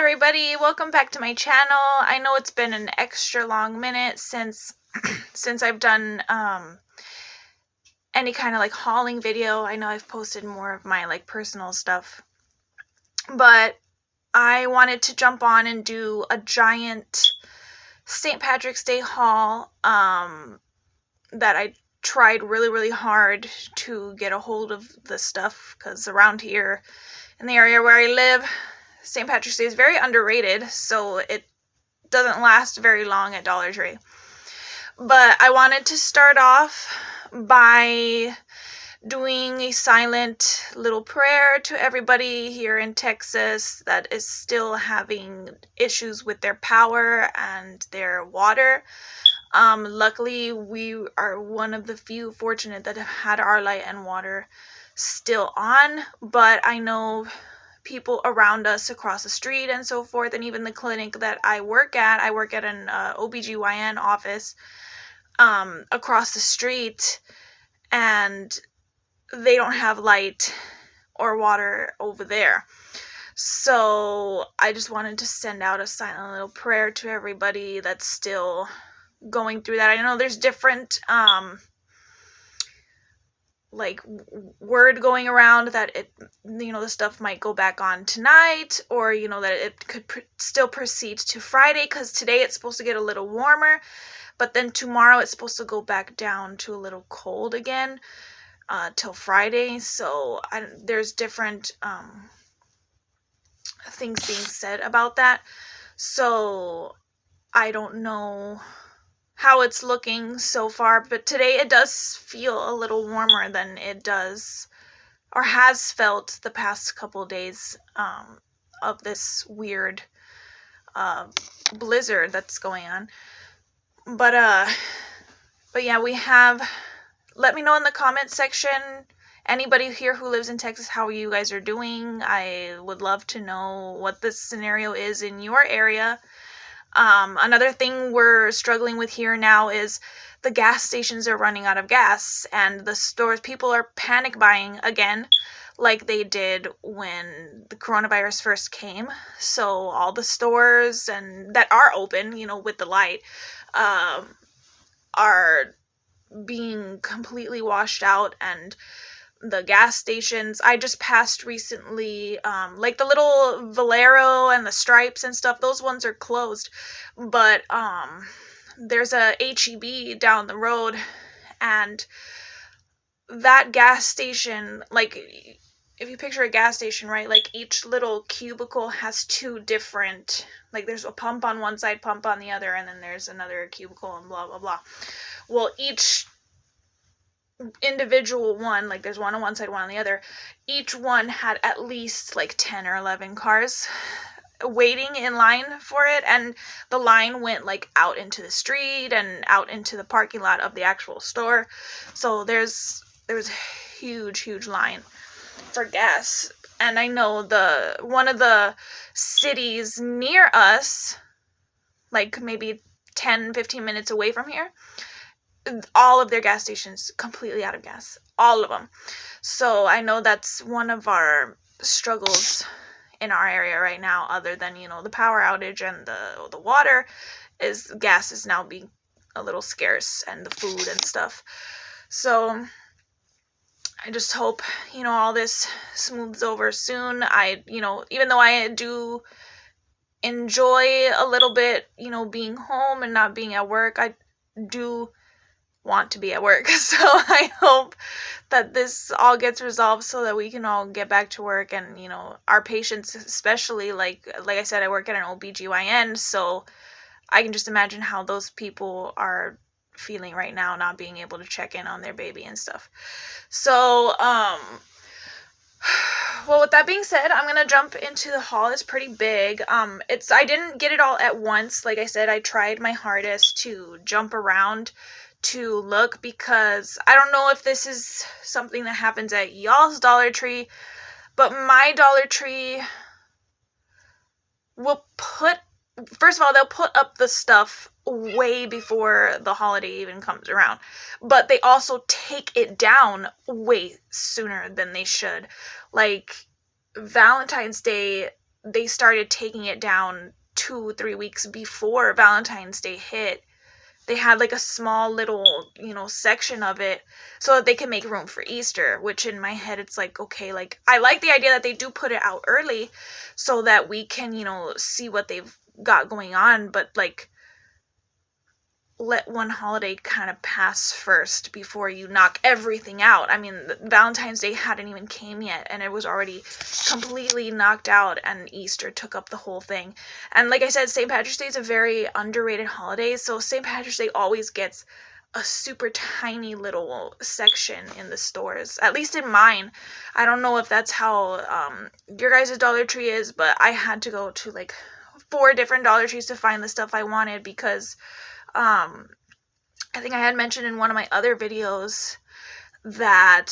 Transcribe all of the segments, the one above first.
everybody, welcome back to my channel. I know it's been an extra long minute since I've done any kind of like hauling video. I know I've posted more of my like personal stuff, but I wanted to jump on and do a giant St. Patrick's Day haul that I tried really hard to get a hold of the stuff, because around here in the area where I live, St. Patrick's Day is very underrated, so it doesn't last very long at Dollar Tree. But I wanted to start off by doing a silent little prayer to everybody here in Texas that is still having issues with their power and their water. Luckily, we are one of the few fortunate that have had our light and water still on, but I know people around us across the street and so forth, and even the clinic that I work at an OBGYN office across the street, and they don't have light or water over there. So I just wanted to send out a silent little prayer to everybody that's still going through that. I know there's different like word going around that it, the stuff might go back on tonight, or that it could still proceed to Friday, because today it's supposed to get a little warmer, but then tomorrow it's supposed to go back down to a little cold again till Friday. So there's different things being said about that, so I don't know how it's looking so far, but today it does feel a little warmer than it does or has felt the past couple days of this weird blizzard that's going on. But yeah, we have, let me know in the comment section, anybody here who lives in Texas, how you guys are doing. I would love to know what this scenario is in your area. Another thing we're struggling with here now is the gas stations are running out of gas, and the stores, people are panic buying again, like they did when the coronavirus first came. So all the stores and that are open, with the light, are being completely washed out, and the gas stations I just passed recently, like the little Valero and the Stripes and stuff, those ones are closed, but there's a HEB down the road, and that gas station, like if you picture a gas station, right, like each little cubicle has two different, like there's a pump on one side, pump on the other, and then there's another cubicle and blah blah blah. Well, each individual one, like there's one on one side, one on the other, each one had at least like 10 or 11 cars waiting in line for it, and the line went like out into the street and out into the parking lot of the actual store. So there was a huge line for gas. And I know one of the cities near us, like maybe 10-15 minutes away from here, all of their gas stations completely out of gas, all of them. So I know that's one of our struggles in our area right now, other than the power outage and the water, is gas is now being a little scarce, and the food and stuff. So I just hope all this smooths over soon. Even though I do enjoy a little bit being home and not being at work, I do want to be at work. So I hope that this all gets resolved so that we can all get back to work, and our patients, especially, like I said, I work at an OBGYN, so I can just imagine how those people are feeling right now, not being able to check in on their baby and stuff. So well, with that being said, I'm gonna jump into the haul. It's pretty big. I didn't get it all at once. Like I said, I tried my hardest to jump around to look, because I don't know if this is something that happens at y'all's Dollar Tree, but my Dollar Tree will first of all, they'll put up the stuff way before the holiday even comes around, but they also take it down way sooner than they should. Like Valentine's Day, they started taking it down 2-3 weeks before Valentine's Day hit. They had like a small little, section of it so that they can make room for Easter, which in my head, it's like, okay, like, I like the idea that they do put it out early so that we can, see what they've got going on, but like, let one holiday kind of pass first before you knock everything out. I mean, Valentine's Day hadn't even came yet, and it was already completely knocked out, and Easter took up the whole thing. And like I said, St. Patrick's Day is a very underrated holiday, so St. Patrick's Day always gets a super tiny little section in the stores, at least in mine. I don't know if that's how your guys' Dollar Tree is, but I had to go to like 4 different Dollar Trees to find the stuff I wanted, because I think I had mentioned in one of my other videos that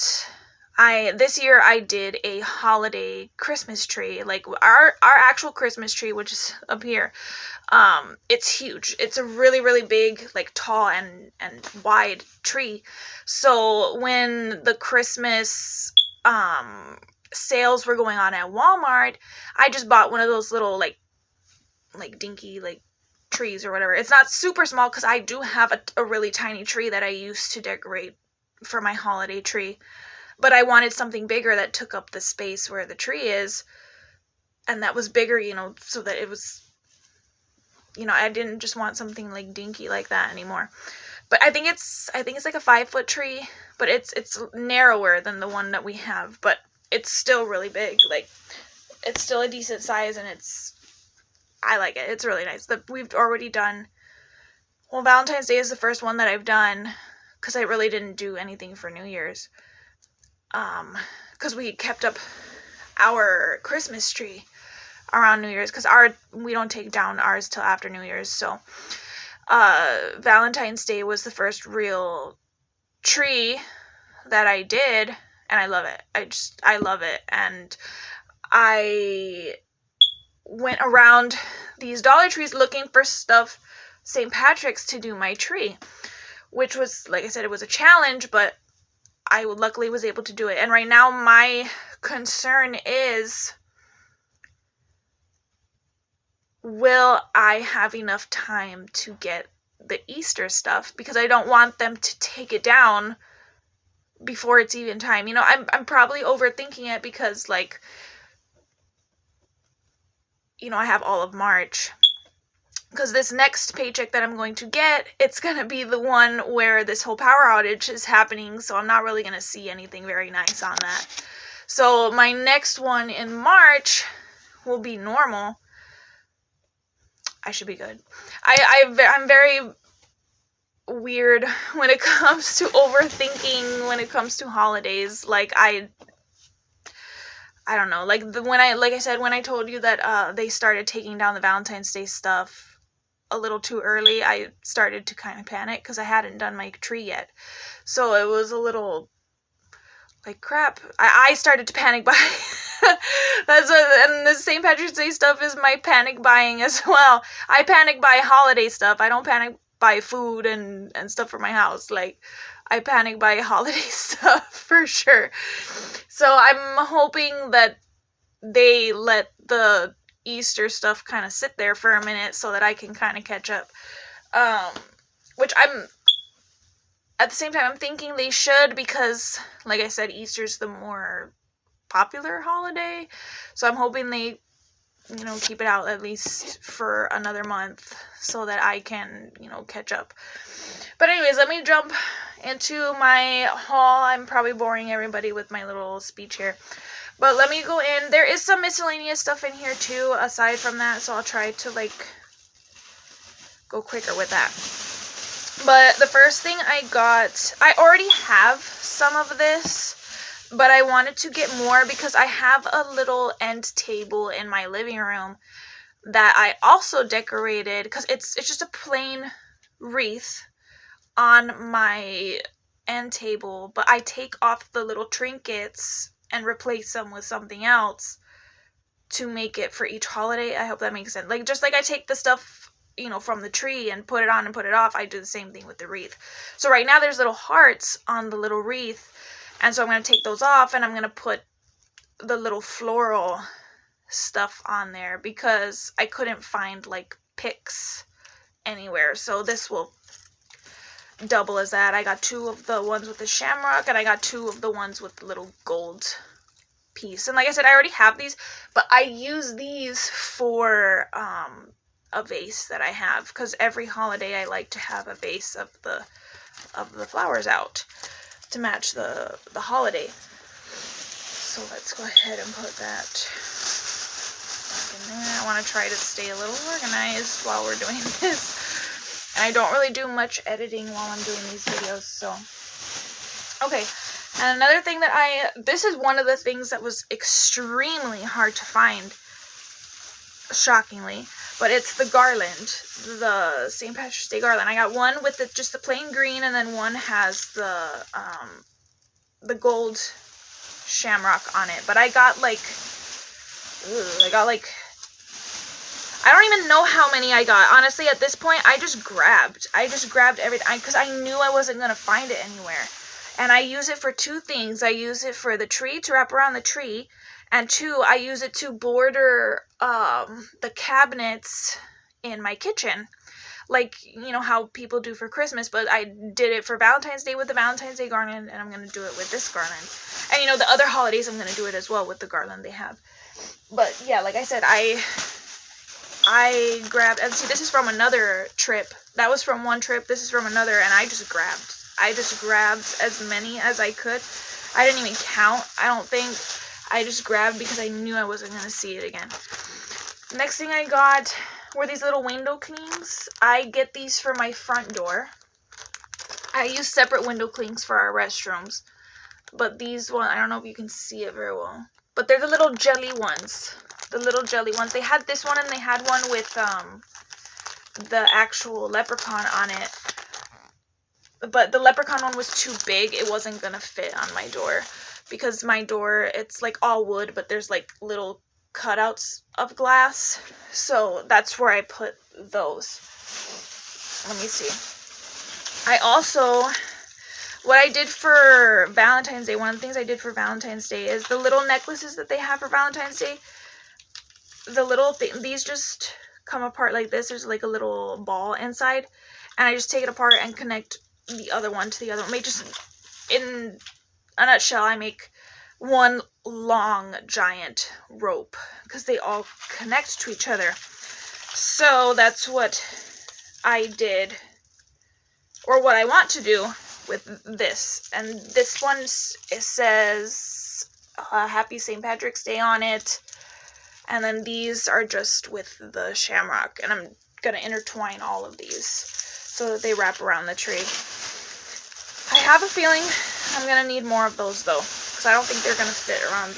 this year I did a holiday Christmas tree. Like our actual Christmas tree, which is up here, it's huge. It's a really, really big, like tall and wide tree. So when the Christmas sales were going on at Walmart, I just bought one of those little like dinky like trees or whatever. It's not super small because I do have a really tiny tree that I used to decorate for my holiday tree, but I wanted something bigger that took up the space where the tree is, and that was bigger, so that it was, I didn't just want something like dinky like that anymore. But I think it's like a 5-foot tree, but it's narrower than the one that we have, but it's still really big. Like, it's still a decent size, and I like it. It's really nice. We've already done, Valentine's Day is the first one that I've done, because I really didn't do anything for New Year's. Because we kept up our Christmas tree around New Year's, because we don't take down ours till after New Year's. So, Valentine's Day was the first real tree that I did, and I love it. I love it. And I went around these Dollar Trees looking for stuff St. Patrick's to do my tree, which was, like I said, it was a challenge, but I luckily was able to do it. And right now my concern is, will I have enough time to get the Easter stuff? Because I don't want them to take it down before it's even time. I'm probably overthinking it, because like, I have all of March, because this next paycheck that I'm going to get, it's going to be the one where this whole power outage is happening, so I'm not really going to see anything very nice on that. So my next one in March will be normal. I should be good. I'm very weird when it comes to overthinking, when it comes to holidays. Like, I don't know, like when I told you that they started taking down the Valentine's Day stuff a little too early, I started to kind of panic because I hadn't done my tree yet. So it was a little like, crap. I started to panic buy. And the St. Patrick's Day stuff is my panic buying as well. I panic buy holiday stuff. I don't panic buy food and stuff for my house. Like, I panic buy holiday stuff for sure. So I'm hoping that they let the Easter stuff kind of sit there for a minute so that I can kind of catch up. Which at the same time, I'm thinking they should, because, like I said, Easter's the more popular holiday. So I'm hoping they, keep it out at least for another month so that I can, catch up. But anyways, let me jump into my haul. I'm probably boring everybody with my little speech here, but let me go in. There is some miscellaneous stuff in here too, aside from that, so I'll try to go quicker with that. But the first thing I got, I already have some of this, but I wanted to get more because I have a little end table in my living room that I also decorated, because it's just a plain wreath on my end table, but I take off the little trinkets and replace them with something else to make it for each holiday. I hope that makes sense. Like, just like I take the stuff, from the tree and put it on and put it off, I do the same thing with the wreath. So right now there's little hearts on the little wreath, and so I'm going to take those off, and I'm going to put the little floral stuff on there because I couldn't find like picks anywhere. So this will double as that. I got 2 of the ones with the shamrock, and I got 2 of the ones with the little gold piece. And like I said, I already have these, but I use these for a vase that I have, because every holiday I like to have a vase of the flowers out to match the holiday. So let's go ahead and put that back in there. I want to try to stay a little organized while we're doing this. And I don't really do much editing while I'm doing these videos, so. Okay, and another thing that this is one of the things that was extremely hard to find, shockingly, but it's the Garland, the St. Patrick's Day Garland. I got one with just the plain green, and then one has the gold shamrock on it. But I got like, I don't even know how many I got. Honestly, at this point, I just grabbed everything because I knew I wasn't going to find it anywhere. And I use it for 2 things. I use it for the tree, to wrap around the tree. And 2, I use it to border the cabinets in my kitchen. Like, you know, how people do for Christmas. But I did it for Valentine's Day with the Valentine's Day garland. And I'm going to do it with this garland. And, you know, the other holidays, I'm going to do it as well with the garland they have. But, yeah, like I said, I grabbed, and see, this is from another trip. That was from one trip. This is from another, and I just grabbed as many as I could. I didn't even count, I don't think. I just grabbed because I knew I wasn't going to see it again. Next thing I got were these little window clings. I get these for my front door. I use separate window clings for our restrooms. But these ones, I don't know if you can see it very well. But they're the little jelly ones. The little jelly ones. They had this one, and they had one with the actual leprechaun on it. But the leprechaun one was too big. It wasn't going to fit on my door. Because my door, it's like all wood, but there's like little cutouts of glass. So that's where I put those. Let me see. I also, what I did for Valentine's Day, one of the things I did for Valentine's Day is the little necklaces that they have for Valentine's Day. The little thing, these just come apart like this. There's like a little ball inside, and I just take it apart and connect the other one to the other one. In a nutshell, I make one long giant rope because they all connect to each other. So that's what I did, or what I want to do with this. And this one, it says Happy St. Patrick's Day on it. And then these are just with the shamrock. And I'm going to intertwine all of these so that they wrap around the tree. I have a feeling I'm going to need more of those, though. Because I don't think they're going to fit around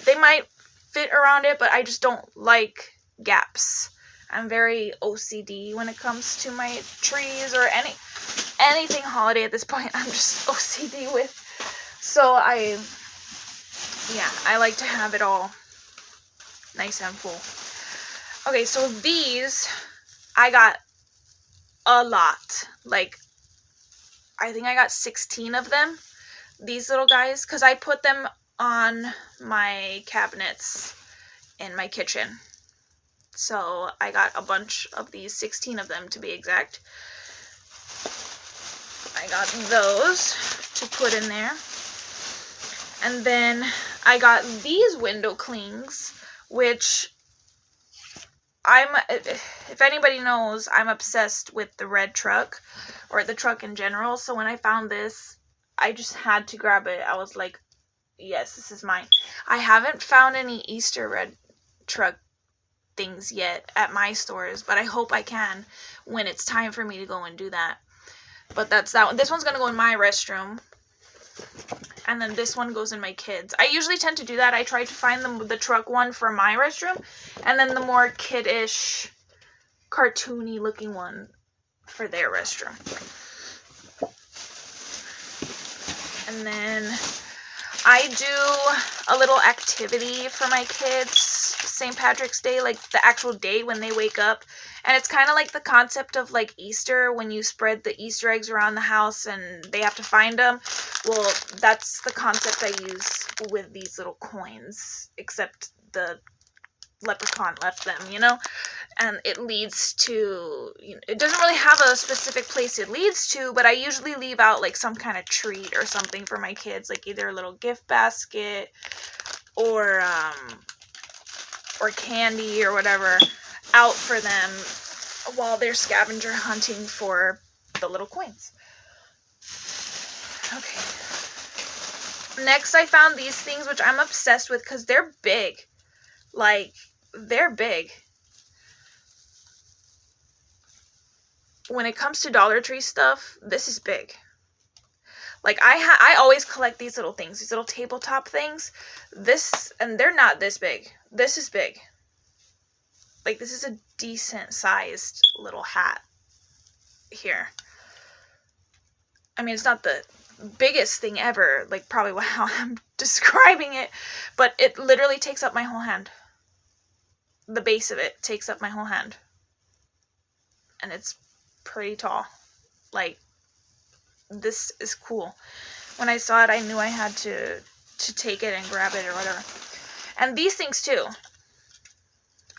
they might fit around it, but I just don't like gaps. I'm very OCD when it comes to my trees or anything holiday at this point. I'm just OCD with. So I like to have it all nice and full. Okay, so these, I got a lot. Like, I think I got 16 of them. These little guys, because I put them on my cabinets in my kitchen. So I got a bunch of these, 16 of them to be exact. I got those to put in there. And then I got these window clings, which if anybody knows, I'm obsessed with the red truck, or the truck in general. So when I found this, I just had to grab it. I was like, yes, this is mine. I haven't found any Easter red truck things yet at my stores, but I hope I can when it's time for me to go and do that. But that's that one. This one's going to go in my restroom. And then this one goes in my kids'. I usually tend to do that. I try to find the truck one for my restroom, and then the more kiddish, cartoony looking one for their restroom. And then I do a little activity for my kids, St. Patrick's Day, like the actual day when they wake up. And it's kind of like the concept of like Easter, when you spread the Easter eggs around the house and they have to find them. Well, that's the concept I use with these little coins, except the leprechaun left them, you know? And it leads to, it doesn't really have a specific place it leads to, but I usually leave out like some kind of treat or something for my kids, like either a little gift basket or candy or whatever out for them while they're scavenger hunting for the little coins. Okay. Next, I found these things, which I'm obsessed with because they're big. Like, they're big. When it comes to Dollar Tree stuff, this is big. Like, I always collect these little things, these little tabletop things. And they're not this big. This is big. Like, this is a decent sized little hat here. I mean, it's not the biggest thing ever, like probably how I'm describing it, but it literally takes up my whole hand. The base of it takes up my whole hand. And it's pretty tall. Like, this is cool. When I saw it, I knew I had to take it and grab it or whatever. And these things too.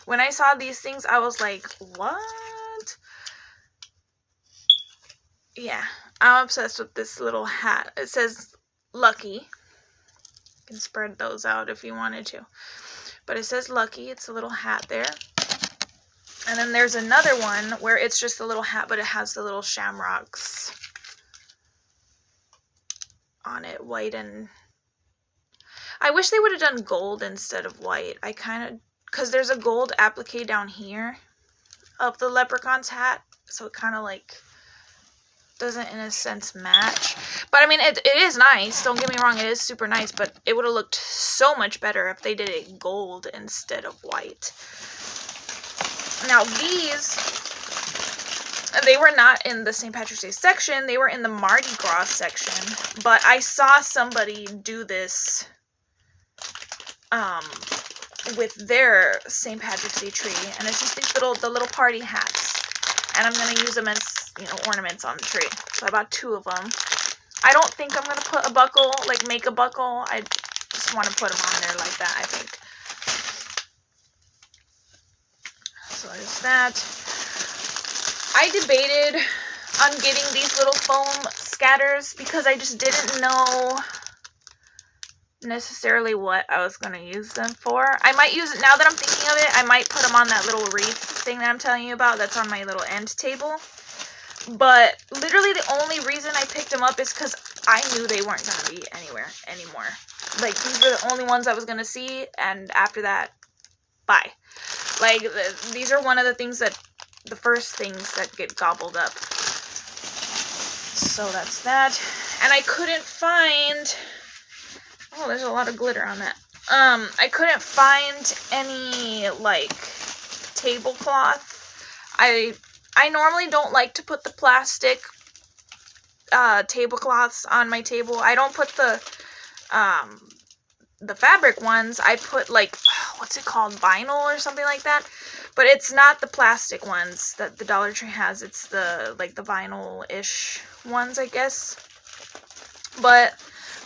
When I saw these things, I was like, what? Yeah, I'm obsessed with this little hat. It says Lucky. You can spread those out if you wanted to. But it says Lucky. It's a little hat there. And then there's another one where it's just a little hat, but it has the little shamrocks on it, white and... I wish they would have done gold instead of white. I kind of... Because there's a gold applique down here of the leprechaun's hat. So it kind of like doesn't, in a sense, match. But I mean, it is nice. Don't get me wrong. It is super nice. But it would have looked so much better if they did it gold instead of white. Now these, they were not in the St. Patrick's Day section. They were in the Mardi Gras section. But I saw somebody do this with their St. Patrick's Day tree. And it's just these the little party hats. And I'm going to use them as, ornaments on the tree. So I bought 2 of them. I don't think I'm going to put a buckle, like make a buckle. I just want to put them on there like that, I think. So there's that. I debated on getting these little foam scatters because I just didn't know necessarily what I was going to use them for. I might use it, now that I'm thinking of it, I might put them on that little wreath thing that I'm telling you about that's on my little end table. But literally the only reason I picked them up is because I knew they weren't going to be anywhere anymore. Like, these were the only ones I was going to see, and after that, bye. Like, these are one of the things that, the first things that get gobbled up. So that's that. And I couldn't find... Oh, there's a lot of glitter on that. I couldn't find any, like, tablecloth. I normally don't like to put the plastic tablecloths on my table. I don't put the fabric ones. I put, like, what's it called? Vinyl or something like that. But it's not the plastic ones that the Dollar Tree has. It's the, like, the vinyl-ish ones, I guess. But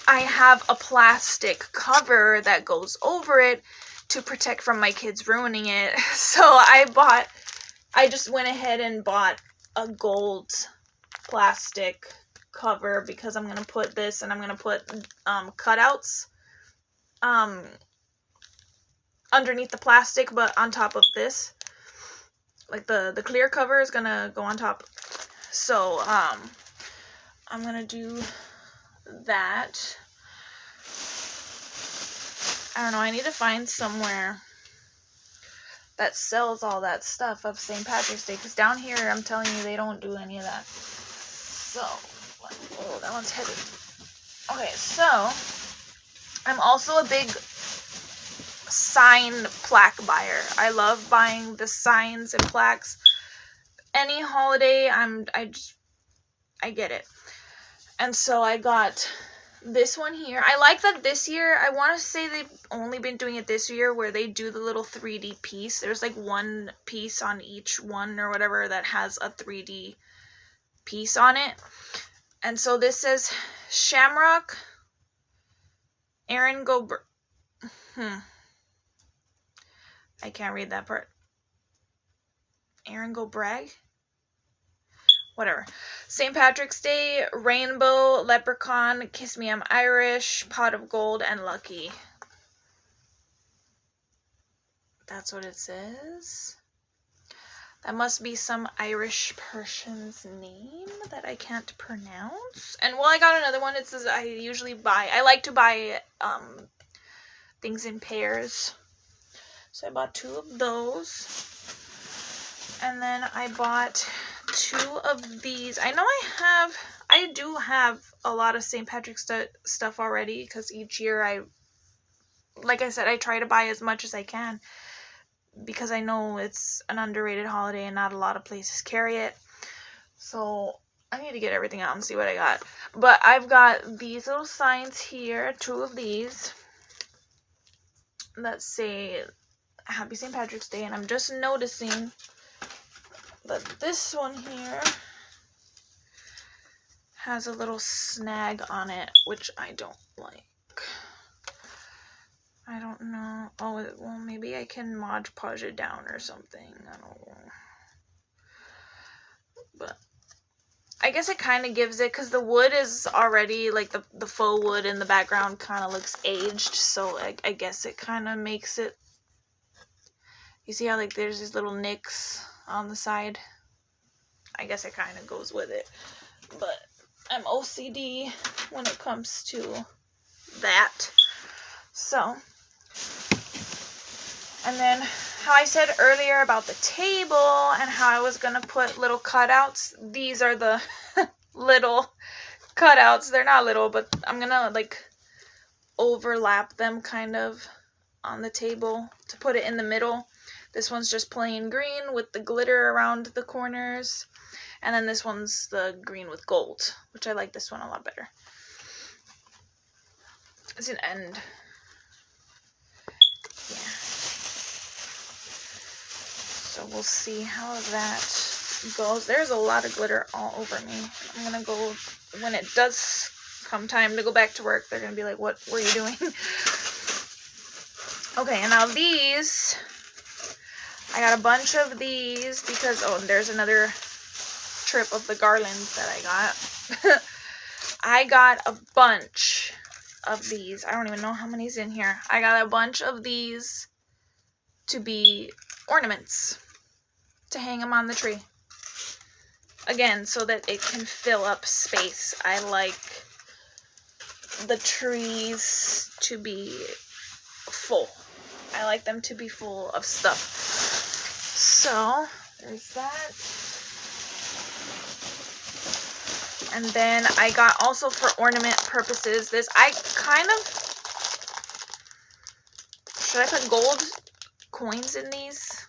I have a plastic cover that goes over it to protect from my kids ruining it. So I just went ahead and bought a gold plastic cover because I'm going to put this, and I'm going to put cutouts underneath the plastic, but on top of this. Like the clear cover is going to go on top. So I'm going to do that. I don't know, I need to find somewhere that sells all that stuff of St. Patrick's Day, because down here, I'm telling you, they don't do any of that. So, oh, that one's heavy. Okay, so, I'm also a big sign plaque buyer. I love buying the signs and plaques. Any holiday, I get it. And so I got this one here. I like that this year, I want to say they've only been doing it this year, where they do the little 3D piece. There's like one piece on each one or whatever that has a 3D piece on it. And so this says Shamrock, Aaron Gober. I can't read that part. Aaron go brag? Whatever. St. Patrick's Day, Rainbow, Leprechaun, Kiss Me I'm Irish, Pot of Gold, and Lucky. That's what it says. That must be some Irish person's name that I can't pronounce. And well, I got another one. It says I like to buy things in pairs. So I bought 2 of those. And then I bought 2 of these. I know I do have a lot of St. Patrick's stuff already, because each year like I said, I try to buy as much as I can, because I know it's an underrated holiday and not a lot of places carry it. So I need to get everything out and see what I got. But I've got these little signs here, 2 of these, that say Happy St. Patrick's Day. And I'm just noticing that this one here has a little snag on it, which I don't like. I don't know. Oh, well, maybe I can Mod Podge it down or something. I don't know. But I guess it kind of gives it, because the wood is already, like, the faux wood in the background kind of looks aged. So I guess it kind of makes it. You see how, like, there's these little nicks on the side? I guess it kind of goes with it. But I'm OCD when it comes to that. So, and then how I said earlier about the table and how I was going to put little cutouts. These are the little cutouts. They're not little, but I'm going to, like, overlap them kind of on the table to put it in the middle. This one's just plain green with the glitter around the corners. And then this one's the green with gold, which I like this one a lot better. It's an end. Yeah. So we'll see how that goes. There's a lot of glitter all over me. I'm going to go, when it does come time to go back to work, they're going to be like, what were you doing? Okay, and now these, I got a bunch of these because, oh, and there's another strip of the Garland that I got. I got a bunch of these. I don't even know how many's in here. I got a bunch of these to be ornaments, to hang them on the tree. Again, so that it can fill up space. I like the trees to be full. I like them to be full of stuff. So, there's that. And then I got also for ornament purposes this. I kind of, should I put gold coins in these?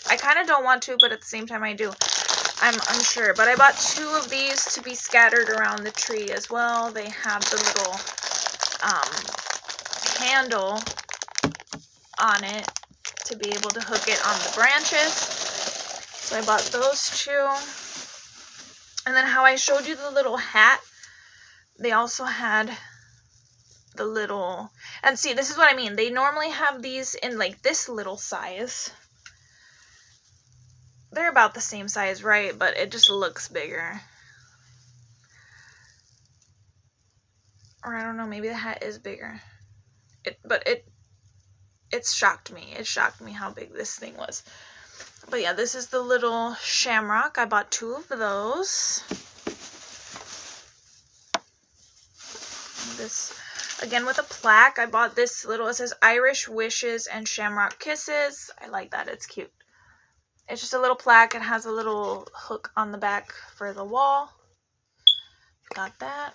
I kind of don't want to, but at the same time I do. I'm unsure. But I bought 2 of these to be scattered around the tree as well. They have the little handle on it to be able to hook it on the branches. So I bought those 2. And then how I showed you the little hat, they also had the little, and see, this is what I mean. They normally have these in like this little size. They're about the same size, right? But it just looks bigger. Or I don't know, maybe the hat is bigger. It shocked me. It shocked me how big this thing was. But yeah, this is the little Shamrock. I bought 2 of those. This, again, with a plaque. I bought this little, it says Irish Wishes and Shamrock Kisses. I like that. It's cute. It's just a little plaque. It has a little hook on the back for the wall. Got that.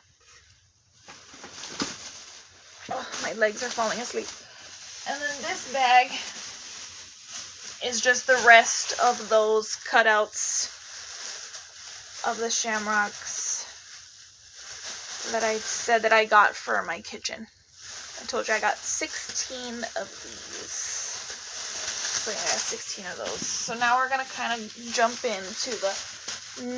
Oh, my legs are falling asleep. And then this bag is just the rest of those cutouts of the shamrocks that I said that I got for my kitchen. I told you I got 16 of these. So yeah, I got 16 of those. So now we're going to kind of jump into the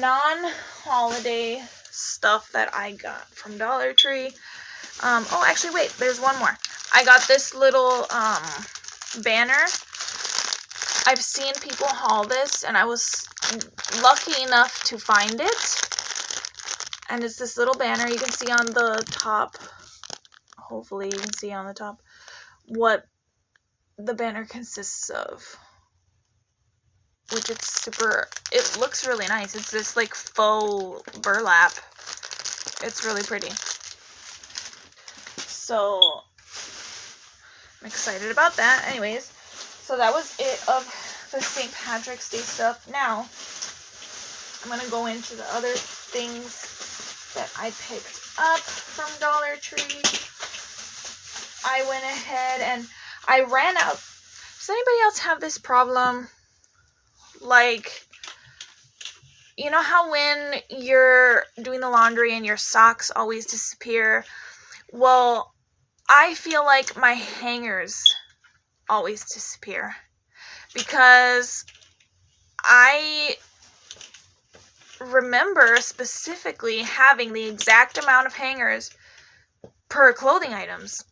non-holiday stuff that I got from Dollar Tree. Oh, actually, wait, there's one more. I got this little banner I've seen people haul this, and I was lucky enough to find it. And it's this little banner. You can see on the top, hopefully you can see on the top, what the banner consists of. Which it looks really nice. It's this like faux burlap. It's really pretty. So, I'm excited about that. Anyways, so that was it of the St. Patrick's Day stuff. Now, I'm going to go into the other things that I picked up from Dollar Tree. I went ahead and I ran out. Does anybody else have this problem? Like, you know how when you're doing the laundry and your socks always disappear? Well, I feel like my hangers always disappear because I remember specifically having the exact amount of hangers per clothing items.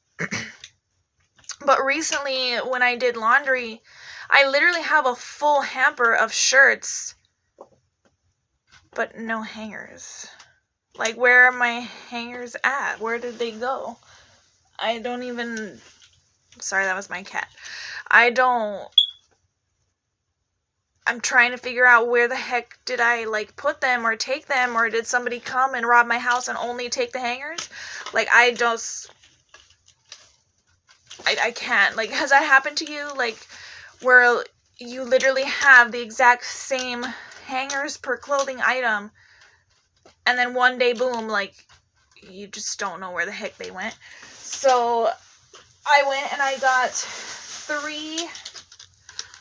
But recently, when I did laundry, I literally have a full hamper of shirts, but no hangers. Like, where are my hangers at? Where did they go? I don't even... Sorry, that was my cat. I'm trying to figure out where the heck did I, like, put them or take them, or did somebody come and rob my house and only take the hangers? Like, I can't. Like, has that happened to you? Like, where you literally have the exact same hangers per clothing item, and then one day, boom, like, you just don't know where the heck they went. So, I went and I got 3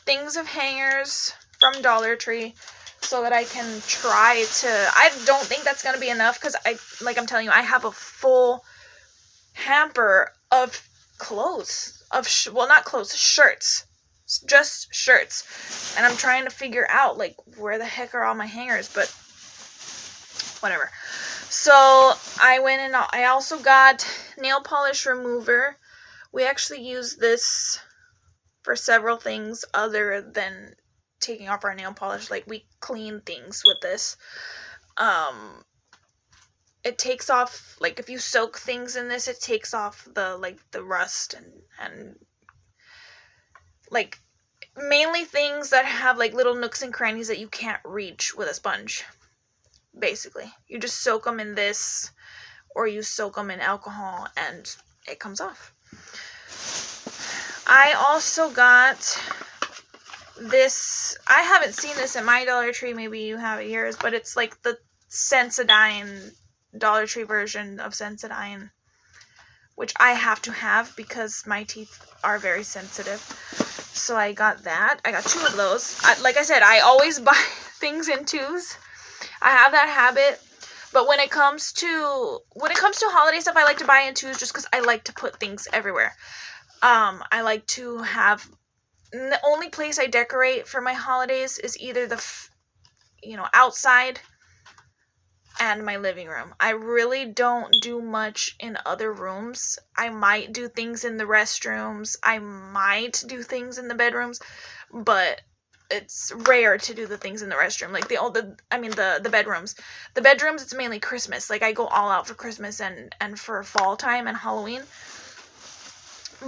things of hangers from Dollar Tree so that I can try to... I don't think that's going to be enough because, I'm telling you, I have a full hamper of clothes. Not clothes, shirts. Just shirts. And I'm trying to figure out, like, where the heck are all my hangers, but whatever. So, I went and I also got nail polish remover. We actually use this for several things other than taking off our nail polish. Like, we clean things with this. It takes off, like, if you soak things in this, it takes off the rust and like, mainly things that have, like, little nooks and crannies that you can't reach with a sponge. Basically, you just soak them in this, or you soak them in alcohol, and it comes off. I also got this. I haven't seen this at my Dollar Tree. Maybe you have it yours, but it's like the Sensodyne Dollar Tree version of Sensodyne, which I have to have because my teeth are very sensitive. So I got that. I got 2 of those. Like I said, I always buy things in 2s. I have that habit. But when it comes to holiday stuff, I like to buy in 2s just because I like to put things everywhere. I like to have... The only place I decorate for my holidays is either outside and my living room. I really don't do much in other rooms. I might do things in the restrooms. I might do things in the bedrooms, but it's rare to do the things in the restroom. Like the bedrooms. The bedrooms, it's mainly Christmas. Like, I go all out for Christmas and for fall time and Halloween.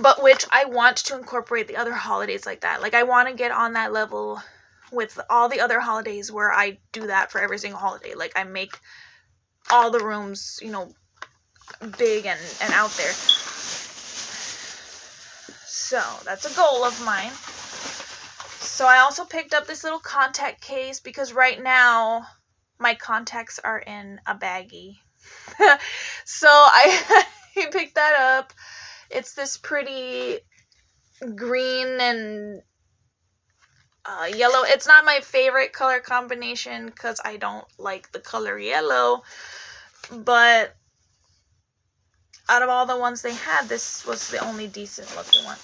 But which I want to incorporate the other holidays like that. Like, I want to get on that level with all the other holidays where I do that for every single holiday. Like, I make all the rooms, big and out there. So, that's a goal of mine. So, I also picked up this little contact case because right now my contacts are in a baggie. So, I picked that up. It's this pretty green and yellow. It's not my favorite color combination because I don't like the color yellow. But out of all the ones they had, this was the only decent looking one.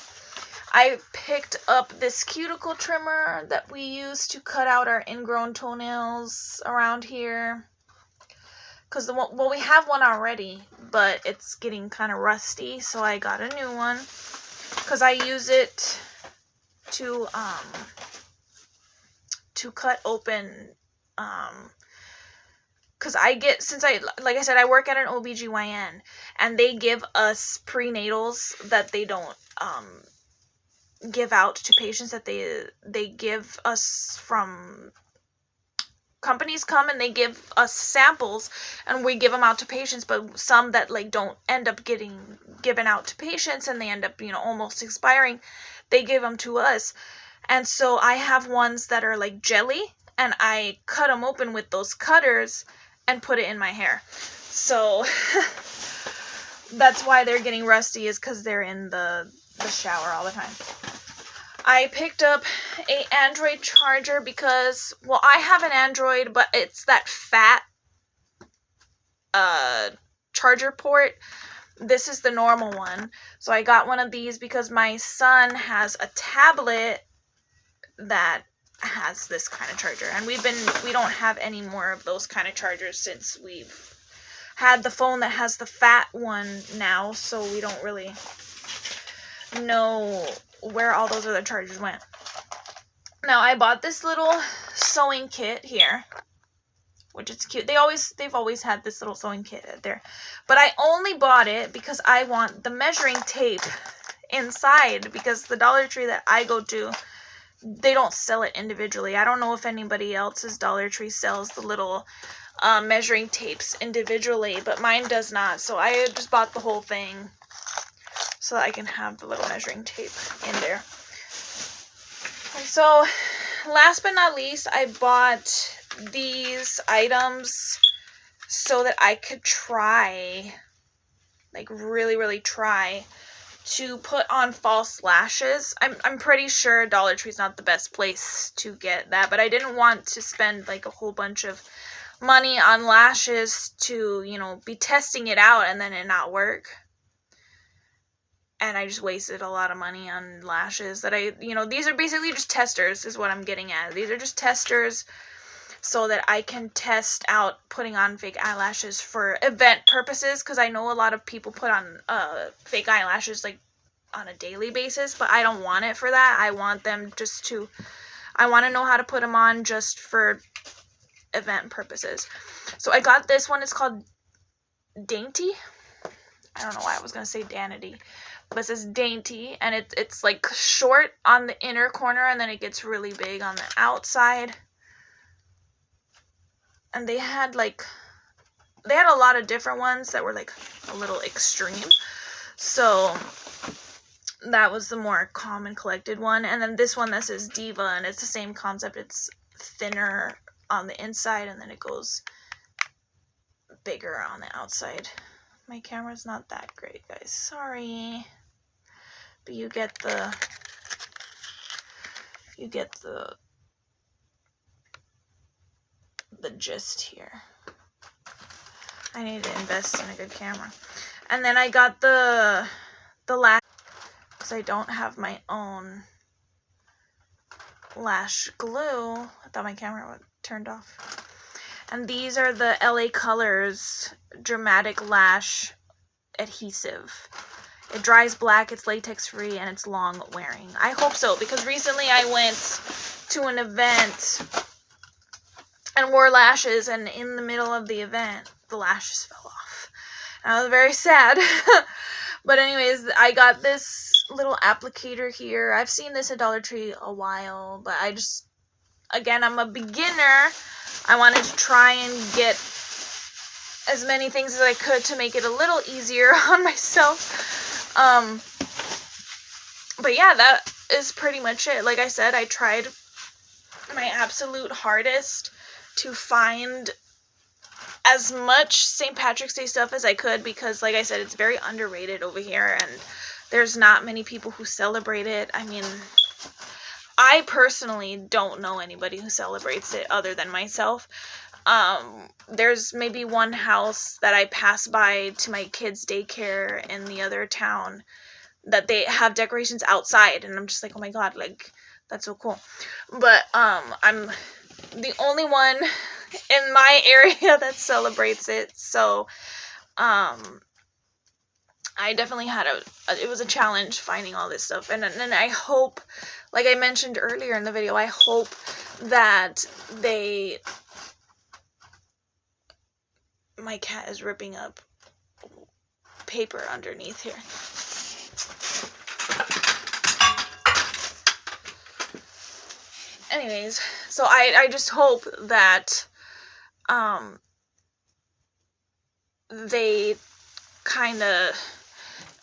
I picked up this cuticle trimmer that we use to cut out our ingrown toenails around here. Because, we have one already, but it's getting kind of rusty, so I got a new one. Because I use it to, to cut open, because since like I said, I work at an OBGYN, and they give us prenatals that they don't give out to patients, that they give us from companies. Come and they give us samples and we give them out to patients, but some that like don't end up getting given out to patients and they end up, almost expiring, they give them to us. And so I have ones that are like jelly, and I cut them open with those cutters and put it in my hair. So that's why they're getting rusty, is because they're in the shower all the time. I picked up a Android charger because, well, I have an Android, but it's that fat charger port. This is the normal one. So I got one of these because my son has a tablet that has this kind of charger, and we don't have any more of those kind of chargers since we've had the phone that has the fat one now, so we don't really know where all those other chargers went. Now, I bought this little sewing kit here, which is cute. They've always had this little sewing kit there, but I only bought it because I want the measuring tape inside, because the Dollar Tree that I go to, they don't sell it individually. I don't know if anybody else's Dollar Tree sells the little measuring tapes individually, but mine does not. So I just bought the whole thing so that I can have the little measuring tape in there. And so, last but not least, I bought these items so that I could try, like really, really try to put on false lashes. I'm pretty sure Dollar Tree's not the best place to get that, but I didn't want to spend like a whole bunch of money on lashes to, be testing it out and then it not work. And I just wasted a lot of money on lashes that these are basically just testers, is what I'm getting at. These are just testers so that I can test out putting on fake eyelashes for event purposes, because I know a lot of people put on fake eyelashes like on a daily basis, but I don't want it for that. I want them I want to know how to put them on just for event purposes. So I got this one. It's called Dainty. I don't know why I was going to say Danity. But it says Dainty, and it's like short on the inner corner, and then it gets really big on the outside. And they had a lot of different ones that were like a little extreme. So that was the more common collected one. And then this one that says Diva, and it's the same concept. It's thinner on the inside, and then it goes bigger on the outside. My camera's not that great, guys. Sorry. But you get the gist here. I need to invest in a good camera. And then I got the lash, because I don't have my own lash glue. I thought my camera would turned off. And these are the LA Colors Dramatic Lash Adhesive. It dries black, it's latex free, and it's long wearing. I hope so, because recently I went to an event and wore lashes, and in the middle of the event, the lashes fell off. And I was very sad. But anyways, I got this little applicator here. I've seen this at Dollar Tree a while, but again, I'm a beginner. I wanted to try and get as many things as I could to make it a little easier on myself. But yeah, that is pretty much it. Like I said, I tried my absolute hardest to find as much St. Patrick's Day stuff as I could, because like I said, it's very underrated over here, and there's not many people who celebrate it. I mean, I personally don't know anybody who celebrates it other than myself. There's maybe one house that I pass by to my kids' daycare in the other town that they have decorations outside, and I'm just like, oh my god, like, that's so cool. But I'm the only one in my area that celebrates it, so I definitely had it was a challenge finding all this stuff, and I hope like I mentioned earlier in the video, I hope that my cat is ripping up paper underneath here. Anyways, so I just hope that they kind of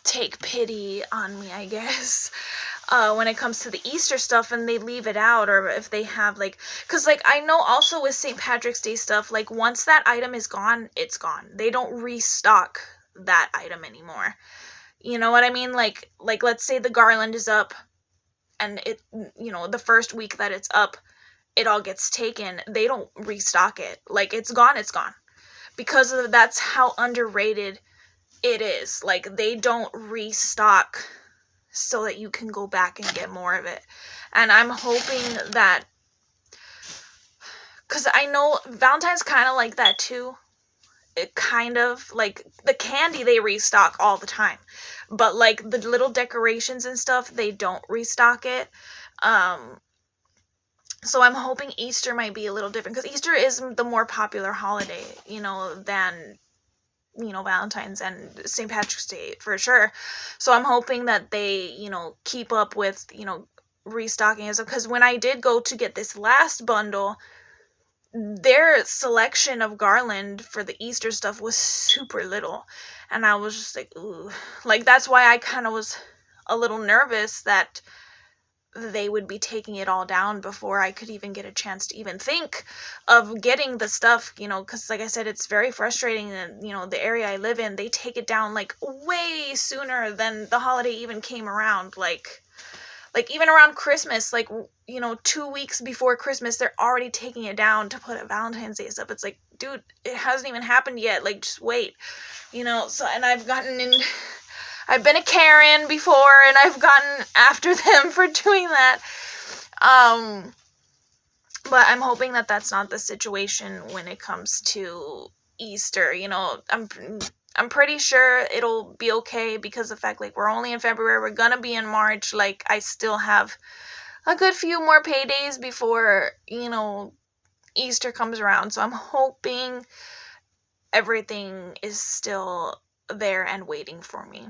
take pity on me, I guess, when it comes to the Easter stuff, and they leave it out, or if they have, like, because, like, I know also with St. Patrick's Day stuff, like, once that item is gone, it's gone. They don't restock that item anymore. You know what I mean? Like let's say the garland is up, and it, you know, the first week that it's up, it all gets taken. They don't restock it. Like, it's gone, because that's how underrated it is. Like, they don't restock so that you can go back and get more of it. And I'm hoping that, because I know Valentine's kind of like that too. It kind of, like, the candy they restock all the time, but like the little decorations and stuff, they don't restock it. So I'm hoping Easter might be a little different, because Easter is the more popular holiday, you know, than, you know, Valentine's and St. Patrick's Day for sure. So I'm hoping that they, you know, keep up with, you know, restocking and stuff, because when I did go to get this last bundle, their selection of garland for the Easter stuff was super little, and I was just like, ooh. Like, that's why I kind of was a little nervous that they would be taking it all down before I could even get a chance to even think of getting the stuff, you know, because, like I said, it's very frustrating that, you know, the area I live in, they take it down, like, way sooner than the holiday even came around. Like even around Christmas, like, you know, 2 weeks before Christmas, they're already taking it down to put a Valentine's Day stuff. It's like, dude, it hasn't even happened yet. Like, just wait, you know. So, and I've been a Karen before, and I've gotten after them for doing that. But I'm hoping that that's not the situation when it comes to Easter. You know, I'm pretty sure it'll be okay, because of the fact, like, we're only in February, we're gonna be in March. Like, I still have a good few more paydays before, you know, Easter comes around. So I'm hoping everything is still there and waiting for me.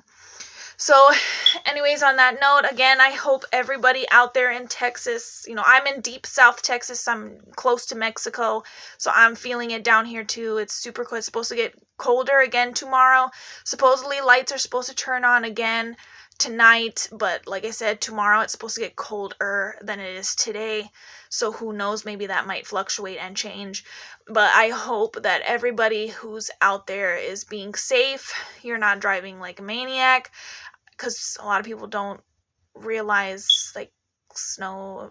So anyways, on that note, again, I hope everybody out there in Texas, you know, I'm in deep South Texas, I'm close to Mexico, so I'm feeling it down here too. It's super cold. It's supposed to get colder again tomorrow. Supposedly lights are supposed to turn on again tonight, but like I said, tomorrow it's supposed to get colder than it is today. So who knows, maybe that might fluctuate and change. But I hope that everybody who's out there is being safe. You're not driving like a maniac, because a lot of people don't realize, like, snow,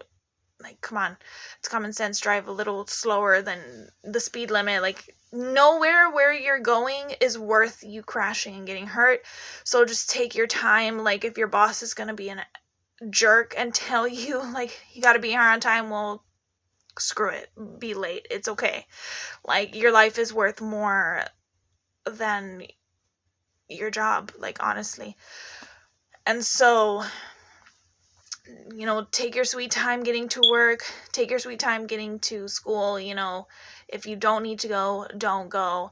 like, come on, it's common sense. Drive a little slower than the speed limit. Like, nowhere where you're going is worth you crashing and getting hurt. So just take your time. Like, if your boss is gonna be a jerk and tell you, like, you gotta be here on time, well, screw it, be late, it's okay. Like, your life is worth more than your job, like, honestly. And so, you know, take your sweet time getting to work, take your sweet time getting to school. You know, if you don't need to go, don't go.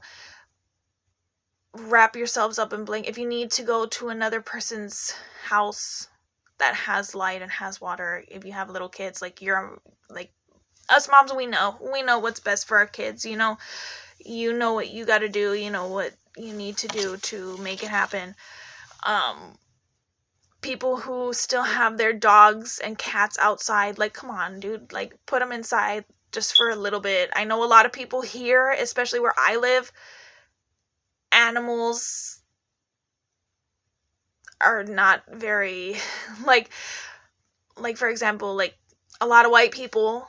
Wrap yourselves up in blanket. If you need to go to another person's house that has light and has water, if you have little kids, like, you're, like, us moms, we know what's best for our kids. You know what you got to do, you know what you need to do to make it happen. People who still have their dogs and cats outside, like, come on, dude, like, put them inside just for a little bit. I know a lot of people here, especially where I live, animals are not very, like, for example, like, a lot of white people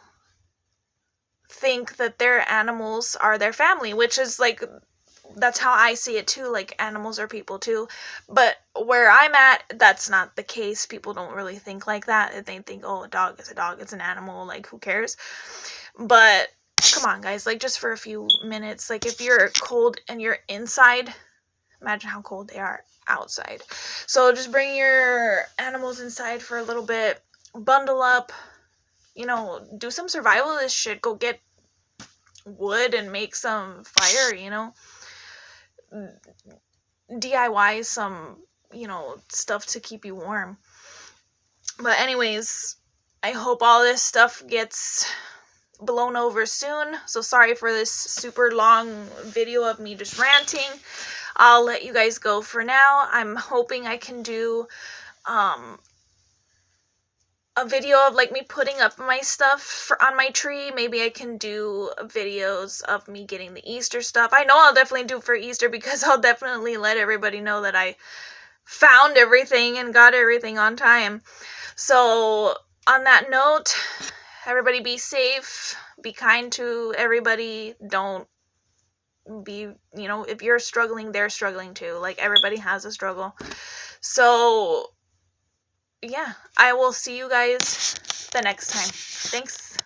think that their animals are their family, which is, like, that's how I see it too. Like, animals are people too. But where I'm at, that's not the case. People don't really think like that. They think, oh, a dog is a dog, it's an animal, like, who cares? But come on, guys, like, just for a few minutes, like, if you're cold and you're inside, imagine how cold they are outside. So just bring your animals inside for a little bit. bundle up, you know, do some survivalist shit. Go get wood and make some fire, you know. DIY some, you know, stuff to keep you warm. But anyways, I hope all this stuff gets blown over soon. So sorry for this super long video of me just ranting. I'll let you guys go for now. I'm hoping I can do a video of like me putting up my stuff on my tree. Maybe I can do videos of me getting the Easter stuff. I know I'll definitely do for Easter, because I'll definitely let everybody know that I found everything and got everything on time. So on that note, everybody be safe, be kind to everybody. Don't be, you know, if you're struggling, they're struggling too. Like, everybody has a struggle. So yeah, I will see you guys the next time. Thanks.